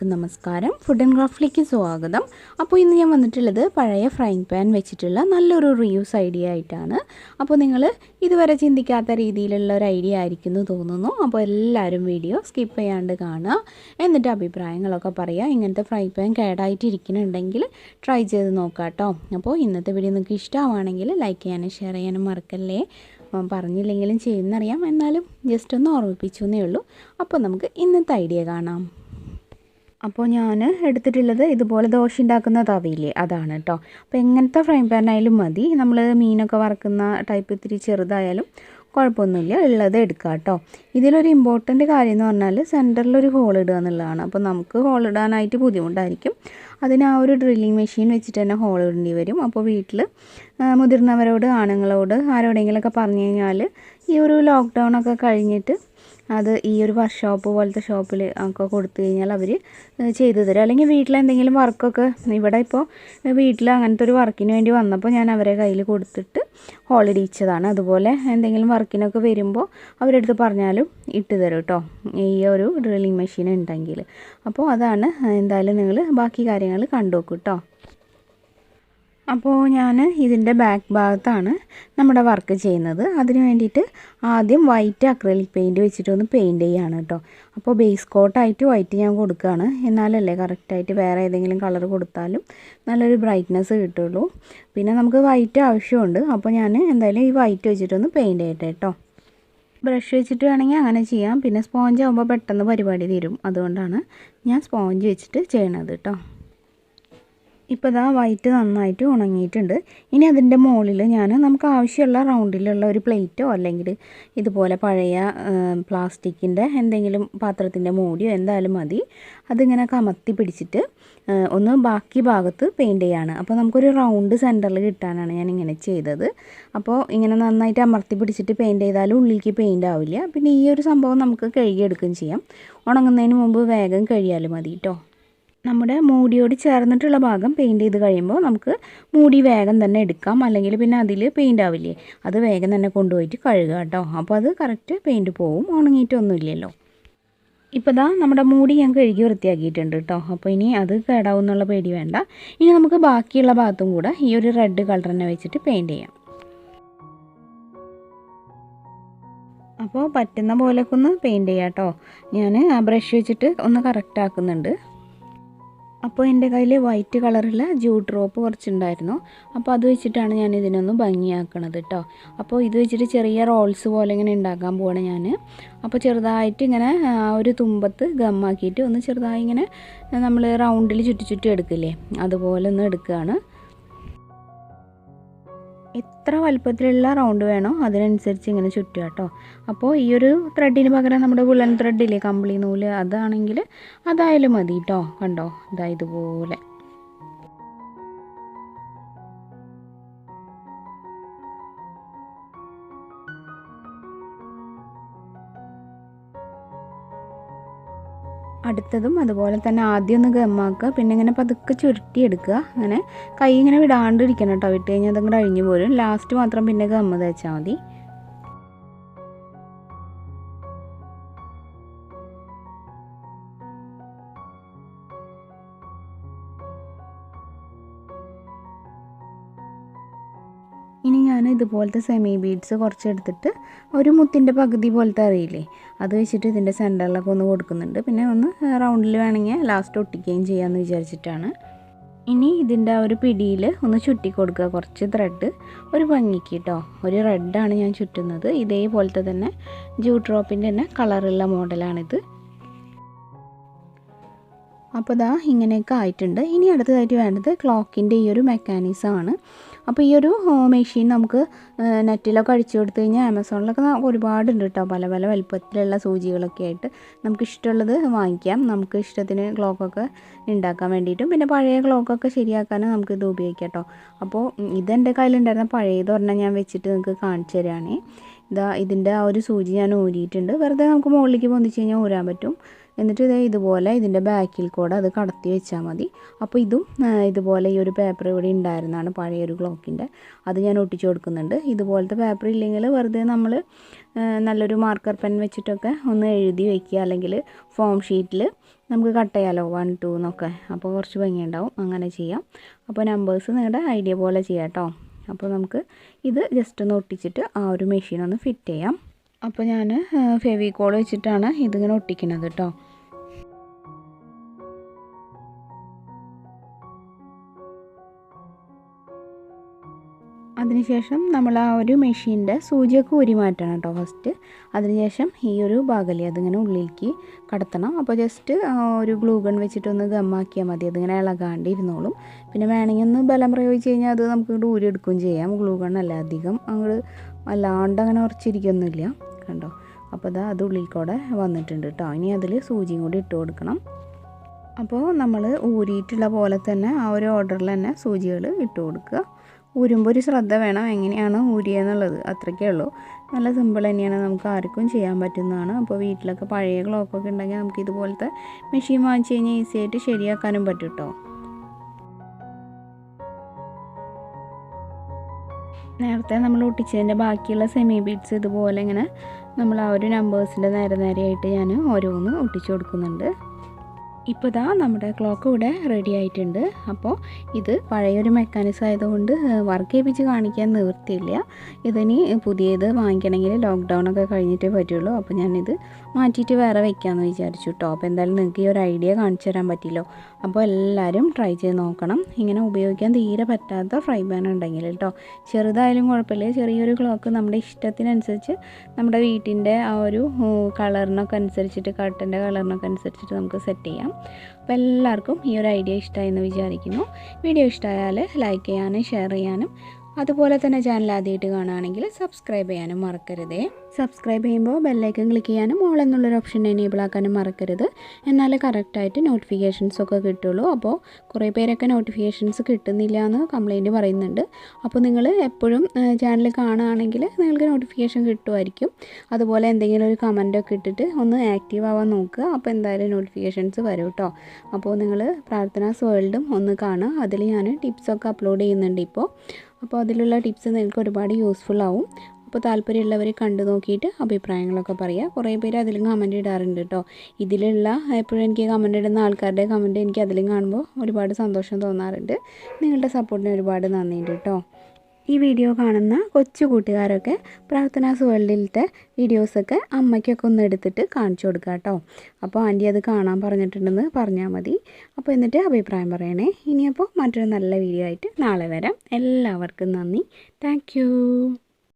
എല്ലാവർക്കും നമസ്കാരം. Food and ക്രാഫ്റ്റിലേക്ക് സ്വാഗതം. അപ്പോൾ ഇന്ന് ഞാൻ വന്നിട്ടുള്ളത് പഴയ ഫ്രൈങ് പാൻ വെച്ചിട്ടുള്ള നല്ലൊരു റീയൂസ് ഐഡിയ ആയിട്ടാണ്. അപ്പോൾ നിങ്ങൾ ഇതുവരെ ചിന്തിക്കാത്ത രീതിയിലുള്ള ഒരു ഐഡിയ ആയിരിക്കും എന്ന് തോന്നുന്നു. അപ്പോൾ എല്ലാവരും വീഡിയോ സ്കിപ്പ് ചെയ്യാണ്ട് കാണുക, എന്നിട്ട് അഭിപ്രായങ്ങളൊക്കെ പറയുക. ഇങ്ങനത്തെ ഫ്രൈ പാൻ കേടായിട്ടിരിക്കുന്നുണ്ടെങ്കിൽ ട്രൈ ചെയ്ത് നോക്കാം കേട്ടോ. അപ്പോൾ ഇന്നത്തെ വീഡിയോ നിങ്ങൾക്ക് ഇഷ്ടമാണെങ്കിൽ ലൈക്ക് ചെയ്യാനും ഷെയർ ചെയ്യാനും മറക്കല്ലേ. പറഞ്ഞില്ലെങ്കിലും ചെയ്യുന്നറിയാം, എന്നാലും ജസ്റ്റ് ഒന്ന് ഓർമ്മിപ്പിച്ചു എന്നേ ഉള്ളൂ. അപ്പോൾ നമുക്ക് ഇന്നത്തെ ഐഡിയ കാണാം. അപ്പോൾ ഞാൻ എടുത്തിട്ടുള്ളത് ഇതുപോലെ ദോശ ഉണ്ടാക്കുന്ന തവയില്ലേ, അതാണ് കേട്ടോ. അപ്പോൾ എങ്ങനത്തെ ഫ്രൈ പാനായാലും മതി. നമ്മൾ മീനൊക്കെ വറക്കുന്ന ടൈപ്പ് ഇത്തിരി ചെറുതായാലും കുഴപ്പമൊന്നുമില്ല, ഉള്ളത് എടുക്കുക കേട്ടോ. ഇതിലൊരു ഇമ്പോർട്ടൻ്റ് കാര്യം എന്ന് പറഞ്ഞാൽ സെൻറ്ററിലൊരു ഹോൾ ഇടുക എന്നുള്ളതാണ്. അപ്പോൾ നമുക്ക് ഹോൾ ഇടാനായിട്ട് ബുദ്ധിമുട്ടായിരിക്കും. അതിന് ആ ഒരു ഡ്രില്ലിങ് മെഷീൻ വെച്ചിട്ട് തന്നെ ഹോൾ ഇടേണ്ടി വരും. അപ്പോൾ വീട്ടിൽ മുതിർന്നവരോട്, ആണുങ്ങളോട് ആരോടെങ്കിലുമൊക്കെ പറഞ്ഞു കഴിഞ്ഞാൽ ഈ ഒരു ലോക്ക്ഡൗൺ ഒക്കെ കഴിഞ്ഞിട്ട് അത് ഈ ഒരു വർക്ക്ഷോപ്പ് പോലത്തെ ഷോപ്പിൽ ഒക്കെ കൊടുത്തു കഴിഞ്ഞാൽ അവർ ചെയ്തു തരും. അല്ലെങ്കിൽ വീട്ടിലെന്തെങ്കിലും വർക്കൊക്കെ, ഇവിടെ ഇപ്പോൾ വീട്ടിൽ അങ്ങനത്തെ ഒരു വർക്കിന് വേണ്ടി വന്നപ്പോൾ ഞാൻ അവരെ കയ്യിൽ കൊടുത്തിട്ട് ഹോളിടിച്ചതാണ്. അതുപോലെ എന്തെങ്കിലും വർക്കിനൊക്കെ വരുമ്പോൾ അവരെടുത്ത് പറഞ്ഞാലും ഇട്ട് തരും കേട്ടോ, ഈ ഒരു ഡ്രില്ലിങ് മെഷീൻ ഉണ്ടെങ്കിൽ. അപ്പോൾ അതാണ്. എന്തായാലും നിങ്ങൾ ബാക്കി കാര്യങ്ങൾ കണ്ടു നോക്കൂ കേട്ടോ. അപ്പോൾ ഞാൻ ഇതിൻ്റെ ബാക്ക് ഭാഗത്താണ് നമ്മുടെ വർക്ക് ചെയ്യുന്നത്. അതിന് വേണ്ടിയിട്ട് ആദ്യം വൈറ്റ് അക്രലിക് പെയിൻറ്റ് വെച്ചിട്ടൊന്ന് പെയിൻറ്റ് ചെയ്യുകയാണ് കേട്ടോ. അപ്പോൾ ബേസ് കോട്ടായിട്ട് വൈറ്റ് ഞാൻ കൊടുക്കുകയാണ്, എന്നാലല്ലേ കറക്റ്റായിട്ട് വേറെ ഏതെങ്കിലും കളർ കൊടുത്താലും നല്ലൊരു ബ്രൈറ്റ്നസ് കിട്ടുള്ളൂ. പിന്നെ നമുക്ക് വൈറ്റ് ആവശ്യമുണ്ട്. അപ്പോൾ ഞാൻ എന്തായാലും ഈ വൈറ്റ് വെച്ചിട്ടൊന്ന് പെയിൻറ്റ് ചെയ്യട്ടെ കേട്ടോ. ബ്രഷ് വെച്ചിട്ട് വേണമെങ്കിൽ അങ്ങനെ ചെയ്യാം. പിന്നെ സ്പോഞ്ച് ആകുമ്പോൾ പെട്ടെന്ന് പരിപാടി തീരും, അതുകൊണ്ടാണ് ഞാൻ സ്പോഞ്ച് വെച്ചിട്ട് ചെയ്യണത് കേട്ടോ. ഇപ്പോൾ ഇതാ വൈറ്റ് നന്നായിട്ട് ഉണങ്ങിയിട്ടുണ്ട്. ഇനി അതിൻ്റെ മുകളിൽ നമുക്ക് ആവശ്യമുള്ള റൗണ്ടിലുള്ള ഒരു പ്ലേറ്റോ അല്ലെങ്കിൽ ഇതുപോലെ പഴയ പ്ലാസ്റ്റിക്കിൻ്റെ എന്തെങ്കിലും പാത്രത്തിൻ്റെ മൂടിയോ എന്തായാലും മതി. അതിങ്ങനെ കമത്തി പിടിച്ചിട്ട് ഒന്ന് ബാക്കി ഭാഗത്ത് പെയിൻറ്റ് ചെയ്യാണ്. അപ്പോൾ നമുക്കൊരു റൗണ്ട് സെൻറ്ററിൽ കിട്ടാനാണ് ഞാൻ ഇങ്ങനെ ചെയ്തത്. അപ്പോൾ ഇങ്ങനെ നന്നായിട്ട് അമർത്തി പിടിച്ചിട്ട് പെയിൻറ്റ് ചെയ്താലും ഉള്ളിലേക്ക് പെയിൻ്റ് ആവില്ല. പിന്നെ ഈ ഒരു സംഭവം നമുക്ക് കഴുകിയെടുക്കുകയും ചെയ്യാം. ഉണങ്ങുന്നതിന് മുമ്പ് വേഗം കഴിയാലും മതി കേട്ടോ. നമ്മുടെ മൂടിയോട് ചേർന്നിട്ടുള്ള ഭാഗം പെയിൻറ്റ് ചെയ്ത് കഴിയുമ്പോൾ നമുക്ക് മൂടി വേഗം തന്നെ എടുക്കാം. അല്ലെങ്കിൽ പിന്നെ അതിൽ പെയിൻ്റ് ആവില്ലേ, അത് വേഗം തന്നെ കൊണ്ടുപോയിട്ട് കഴുകുക കേട്ടോ. അപ്പോൾ അത് കറക്റ്റ് പെയിൻറ്റ് പോവും, ഉണങ്ങിയിട്ടൊന്നുമില്ലല്ലോ. ഇപ്പോൾ ഇതാ നമ്മുടെ മൂടി ഞാൻ കഴുകി വൃത്തിയാക്കിയിട്ടുണ്ട് കേട്ടോ. അപ്പോൾ ഇനി അത് കേടാവും എന്നുള്ള പേടി വേണ്ട. ഇനി നമുക്ക് ബാക്കിയുള്ള ഭാഗത്തും കൂടെ ഈ ഒരു റെഡ് കളർ തന്നെ വെച്ചിട്ട് പെയിൻറ്റ് ചെയ്യാം. അപ്പോൾ പറ്റുന്ന പോലെയൊക്കെ ഒന്ന് പെയിൻറ്റ് ചെയ്യാം കേട്ടോ. ഞാൻ ആ ബ്രഷ് വെച്ചിട്ട് ഒന്ന് കറക്റ്റ് ആക്കുന്നുണ്ട്. അപ്പോൾ എൻ്റെ കയ്യിൽ വൈറ്റ് കളറുള്ള ജൂട്ട് ഡ്രോപ്പ് കുറച്ചുണ്ടായിരുന്നു. അപ്പോൾ അത് വെച്ചിട്ടാണ് ഞാൻ ഇതിനൊന്ന് ഭംഗിയാക്കണത് കേട്ടോ. അപ്പോൾ ഇത് വെച്ചിട്ട് ചെറിയ റോൾസ് പോലെ ഇങ്ങനെ ഉണ്ടാക്കാൻ പോവാണ് ഞാൻ. അപ്പോൾ ചെറുതായിട്ട് ഇങ്ങനെ ഒരു തുമ്പത്ത് ഗമ്മാക്കിയിട്ട് ഒന്ന് ചെറുതായി ഇങ്ങനെ നമ്മൾ റൗണ്ടിൽ ചുറ്റി എടുക്കില്ലേ, അതുപോലെ ഒന്ന് എടുക്കുകയാണ്. എത്ര വലുപ്പത്തിലുള്ള റൗണ്ട് വേണോ അതിനനുസരിച്ച് ഇങ്ങനെ ചുറ്റുക കേട്ടോ. അപ്പോൾ ഈ ഒരു ത്രെഡിന് പകരം നമ്മുടെ വുളൻ ത്രെഡില്ലേ, കമ്പിളി നൂല്, അതാണെങ്കിൽ അതായാലും മതി കേട്ടോ. കണ്ടോ, ഇതാ ഇതുപോലെ. അടുത്തതും അതുപോലെ തന്നെ ആദ്യം ഒന്ന് ഗമ്മാക്കുക, പിന്നെ ഇങ്ങനെ പതുക്കെ ചുരുട്ടിയെടുക്കുക. അങ്ങനെ കൈ ഇങ്ങനെ വിടാണ്ടിരിക്കണം കേട്ടോ, വിട്ട് കഴിഞ്ഞാൽ അതങ്ങോട്ട് അഴിഞ്ഞു പോരും. ലാസ്റ്റ് മാത്രം പിന്നെ ഗമ്മ് തേച്ചാൽ മതി. ഇനി ഞാൻ ഇതുപോലത്തെ സെമി ബീഡ്സ് കുറച്ചെടുത്തിട്ട് ഒരു മുത്തിൻ്റെ പകുതി പോലത്തെ അറിയില്ലേ, അത് വെച്ചിട്ട് ഇതിൻ്റെ സെൻറ്ററിലൊക്കെ ഒന്ന് കൊടുക്കുന്നുണ്ട്. പിന്നെ ഒന്ന് റൗണ്ടിൽ വേണമെങ്കിൽ ലാസ്റ്റ് ഒട്ടിക്കുകയും ചെയ്യാമെന്ന് വിചാരിച്ചിട്ടാണ്. ഇനി ഇതിൻ്റെ ആ ഒരു പിടിയിൽ ഒന്ന് ചുറ്റി കൊടുക്കുക കുറച്ച് ത്രെഡ്, ഒരു ഭംഗിക്ക് കേട്ടോ. ഒരു റെഡാണ് ഞാൻ ചുറ്റുന്നത്. ഇതേപോലത്തെ തന്നെ ജൂട്ട് ഡ്രോപ്പിൻ്റെ തന്നെ കളറുള്ള മോഡലാണിത്. അപ്പോൾ ഇതാ ഇങ്ങനെയൊക്കെ ആയിട്ടുണ്ട്. ഇനി അടുത്തതായിട്ട് വേണ്ടത് ക്ലോക്കിൻ്റെ ഈ ഒരു മെക്കാനിസമാണ്. അപ്പോൾ ഈ ഒരു മെഷീൻ നമുക്ക് നെറ്റിലൊക്കെ അടിച്ചു കൊടുത്തു കഴിഞ്ഞാൽ ആമസോണിലൊക്കെ ഒരുപാടുണ്ട് കേട്ടോ, പല പല വലുപ്പത്തിലുള്ള സൂചികളൊക്കെ ആയിട്ട്. നമുക്ക് ഇഷ്ടമുള്ളത് വാങ്ങിക്കാം. നമുക്ക് ഇഷ്ടത്തിന് ക്ലോക്കൊക്കെ ഉണ്ടാക്കാൻ വേണ്ടിയിട്ടും പിന്നെ പഴയ ക്ലോക്കൊക്കെ ശരിയാക്കാനും നമുക്കിത് ഉപയോഗിക്കാം കേട്ടോ. അപ്പോൾ ഇതെൻ്റെ കയ്യിലുണ്ടായിരുന്ന പഴയത് പറഞ്ഞാൽ ഞാൻ വെച്ചിട്ട് നിങ്ങൾക്ക് കാണിച്ചു തരാണേ. ഇതിൻ്റെ ആ ഒരു സൂചി ഞാൻ ഊരിയിട്ടുണ്ട്. വെറുതെ നമുക്ക് മുകളിലേക്ക് പൊന്തിച്ച് കഴിഞ്ഞാൽ ഊരാൻ പറ്റും. എന്നിട്ട് ഇതുപോലെ ഇതിൻ്റെ ബാക്കിൽ കൂടെ അത് കടത്തി വെച്ചാൽ മതി. അപ്പോൾ ഇതും ഇതുപോലെ ഈ ഒരു പേപ്പർ ഇവിടെ ഉണ്ടായിരുന്നതാണ്, പഴയൊരു ക്ലോക്കിൻ്റെ, അത് ഞാൻ ഒട്ടിച്ചു കൊടുക്കുന്നുണ്ട്. ഇതുപോലത്തെ പേപ്പർ ഇല്ലെങ്കിൽ വെറുതെ നമ്മൾ നല്ലൊരു മാർക്കർ പെൻ വെച്ചിട്ടൊക്കെ ഒന്ന് എഴുതി വയ്ക്കുക, അല്ലെങ്കിൽ ഫോം ഷീറ്റിൽ നമുക്ക് കട്ട് ചെയ്യാമല്ലോ 1 2 എന്നൊക്കെ, അപ്പോൾ കുറച്ച് ഭംഗിയുണ്ടാവും. അങ്ങനെ ചെയ്യാം. അപ്പോൾ നമ്പേഴ്സ് നിങ്ങളുടെ ഐഡിയ പോലെ ചെയ്യാം കേട്ടോ. അപ്പോൾ നമുക്ക് ഇത് ജസ്റ്റ് ഒന്ന് ഒട്ടിച്ചിട്ട് ആ ഒരു മെഷീൻ ഒന്ന് ഫിറ്റ് ചെയ്യാം. അപ്പോൾ ഞാൻ ഫെവിക്കോൾ വെച്ചിട്ടാണ് ഇതിങ്ങനെ ഒട്ടിക്കുന്നത് കേട്ടോ. അതിനുശേഷം നമ്മൾ ആ ഒരു മെഷീൻ്റെ സൂചിയൊക്കെ ഊരി മാറ്റണം കേട്ടോ ഫസ്റ്റ്. അതിനുശേഷം ഈ ഒരു ഭാഗമല്ലേ അതിങ്ങനെ ഉള്ളിലേക്ക് കടത്തണം. അപ്പോൾ ജസ്റ്റ് ഒരു ഗ്ലൂ ഗൺ വെച്ചിട്ടൊന്ന് ഗമ്മാക്കിയാൽ മതി, അതിങ്ങനെ ഇളകാണ്ടിരുന്നോളും. പിന്നെ വേണമെങ്കിൽ ഒന്ന് ബലം പ്രയോഗിച്ച് കഴിഞ്ഞാൽ അത് നമുക്ക് ഊരി എടുക്കുകയും ചെയ്യാം. ഗ്ലൂ ഗൺ അല്ല അധികം അങ്ങോട്ട് വല്ലാണ്ട് അങ്ങനെ ഉറച്ചിരിക്കൊന്നുമില്ല കണ്ടോ. അപ്പോൾ അത് ഉള്ളിൽ കൂടെ വന്നിട്ടുണ്ട് കേട്ടോ. ഇനി അതിൽ സൂചിയും കൂടി ഇട്ട് കൊടുക്കണം. അപ്പോൾ നമ്മൾ ഊരിയിട്ടുള്ള പോലെ തന്നെ ആ ഒരു ഓർഡറിൽ തന്നെ സൂചികൾ ഇട്ട് കൊടുക്കുക. ഊരുമ്പോൾ ഒരു ശ്രദ്ധ വേണം എങ്ങനെയാണ് ഊരിയെന്നുള്ളത്, അത്രയ്ക്കേ ഉള്ളൂ. നല്ല സിമ്പിൾ തന്നെയാണ്, നമുക്ക് ആർക്കും ചെയ്യാൻ പറ്റുന്നതാണ്. അപ്പോൾ വീട്ടിലൊക്കെ പഴയ ക്ലോക്കൊക്കെ ഉണ്ടെങ്കിൽ നമുക്ക് ഇതുപോലത്തെ മെഷീൻ വാങ്ങിച്ച് കഴിഞ്ഞാൽ ഈസി ആയിട്ട് ശരിയാക്കാനും പറ്റും കേട്ടോ. നേരത്തെ നമ്മൾ ഒട്ടിച്ചതിൻ്റെ ബാക്കിയുള്ള സെമി ബീഡ്സ് ഇതുപോലെ ഇങ്ങനെ നമ്മൾ ആ ഒരു നമ്പേഴ്സിൻ്റെ നേരെയായിട്ട് ഞാൻ ഓരോന്ന് ഒട്ടിച്ചു കൊടുക്കുന്നുണ്ട്. ഇപ്പോൾ ഇതാ നമ്മുടെ ക്ലോക്ക് ഇവിടെ റെഡി ആയിട്ടുണ്ട്. അപ്പോൾ ഇത് പഴയൊരു മെക്കാനിസം ആയതുകൊണ്ട് വർക്ക് ചെയ്യിപ്പിച്ച് കാണിക്കാൻ നിവൃത്തിയില്ല. ഇതിനി പുതിയത് വാങ്ങിക്കണമെങ്കിൽ ലോക്ക്ഡൗൺ ഒക്കെ കഴിഞ്ഞിട്ടേ പറ്റുള്ളൂ. അപ്പോൾ ഞാനിത് മാറ്റിയിട്ട് വേറെ വെക്കാമെന്ന് വിചാരിച്ചു കേട്ടോ. അപ്പോൾ എന്തായാലും നിങ്ങൾക്ക് ഈ ഒരു ഐഡിയ കാണിച്ചു തരാൻ പറ്റിയല്ലോ. അപ്പോൾ എല്ലാവരും ട്രൈ ചെയ്ത് നോക്കണം. ഇങ്ങനെ ഉപയോഗിക്കാൻ തീരെ പറ്റാത്ത ഫ്രൈ പാൻ ഉണ്ടെങ്കിൽ കേട്ടോ, ചെറുതായാലും കുഴപ്പമില്ല. ചെറിയൊരു ക്ലോക്ക് നമ്മുടെ ഇഷ്ടത്തിനനുസരിച്ച് നമ്മുടെ വീട്ടിൻ്റെ ആ ഒരു കളറിനൊക്കെ അനുസരിച്ചിട്ട്, കർട്ടൻ്റെ കളറിനൊക്കെ അനുസരിച്ചിട്ട് നമുക്ക് സെറ്റ് ചെയ്യാം. അപ്പോൾ എല്ലാവർക്കും ഈ ഒരു ഐഡിയ ഇഷ്ടമായി എന്ന് വിചാരിക്കുന്നു. വീഡിയോ ഇഷ്ടമായാൽ ലൈക്ക് ചെയ്യാനും ഷെയർ ചെയ്യാനും, അതുപോലെ തന്നെ ചാനൽ ആദ്യമായിട്ട് കാണുകയാണെങ്കിൽ സബ്സ്ക്രൈബ് ചെയ്യാനും മറക്കരുതേ. സബ്സ്ക്രൈബ് ചെയ്യുമ്പോൾ ബെല്ലൈക്കൺ ക്ലിക്ക് ചെയ്യാനും ഓൾ എന്നുള്ളൊരു ഓപ്ഷൻ എനേബിൾ ആക്കാനും മറക്കരുത്. എന്നാലേ കറക്റ്റായിട്ട് നോട്ടിഫിക്കേഷൻസൊക്കെ കിട്ടുള്ളൂ. അപ്പോൾ കുറേ പേരൊക്കെ നോട്ടിഫിക്കേഷൻസ് കിട്ടുന്നില്ല എന്ന് കംപ്ലയിൻറ്റ് പറയുന്നുണ്ട്. അപ്പോൾ നിങ്ങൾ എപ്പോഴും ചാനൽ കാണുകയാണെങ്കിൽ നിങ്ങൾക്ക് നോട്ടിഫിക്കേഷൻ കിട്ടുമായിരിക്കും. അതുപോലെ എന്തെങ്കിലും ഒരു കമൻറ്റൊക്കെ ഇട്ടിട്ട് ഒന്ന് ആക്റ്റീവ് ആവാൻ നോക്കുക. അപ്പോൾ എന്തായാലും നോട്ടിഫിക്കേഷൻസ് വരും കേട്ടോ. അപ്പോൾ നിങ്ങൾ പ്രാർത്ഥനാസ് വേൾഡും ഒന്ന് കാണുക. അതിൽ ഞാൻ ടിപ്സൊക്കെ അപ്ലോഡ് ചെയ്യുന്നുണ്ട് ഇപ്പോൾ. അപ്പോൾ അതിലുള്ള ടിപ്സ് നിങ്ങൾക്ക് ഒരുപാട് യൂസ്ഫുൾ ആവും. അപ്പോൾ താല്പര്യമുള്ളവർ കണ്ടു നോക്കിയിട്ട് അഭിപ്രായങ്ങളൊക്കെ പറയുക. കുറേ പേര് അതിലും കമൻറ്റ് ഇടാറുണ്ട് കേട്ടോ. ഇതിലുള്ള എപ്പോഴും എനിക്ക് കമൻറ്റ് ഇടുന്ന ആൾക്കാരുടെ കമൻറ്റ് എനിക്ക് അതിലും കാണുമ്പോൾ ഒരുപാട് സന്തോഷം തോന്നാറുണ്ട്. നിങ്ങളുടെ സപ്പോർട്ടിന് ഒരുപാട് നന്ദിയുണ്ട് കേട്ടോ. ഈ വീഡിയോ കാണുന്ന കൊച്ചു കൂട്ടുകാരൊക്കെ പ്രാർത്ഥനാസ് വേൾഡിലത്തെ വീഡിയോസൊക്കെ അമ്മയ്ക്കൊക്കെ ഒന്ന് എടുത്തിട്ട് കാണിച്ചു കൊടുക്കുക കേട്ടോ. അപ്പോൾ ആൻറ്റി അത് കാണാൻ പറഞ്ഞിട്ടുണ്ടെന്ന് പറഞ്ഞാൽ മതി. അപ്പോൾ എന്നിട്ട് അഭിപ്രായം പറയണേ. ഇനിയപ്പോൾ മറ്റൊരു നല്ല വീഡിയോ ആയിട്ട് നാളെ വരാം. എല്ലാവർക്കും നന്ദി. താങ്ക്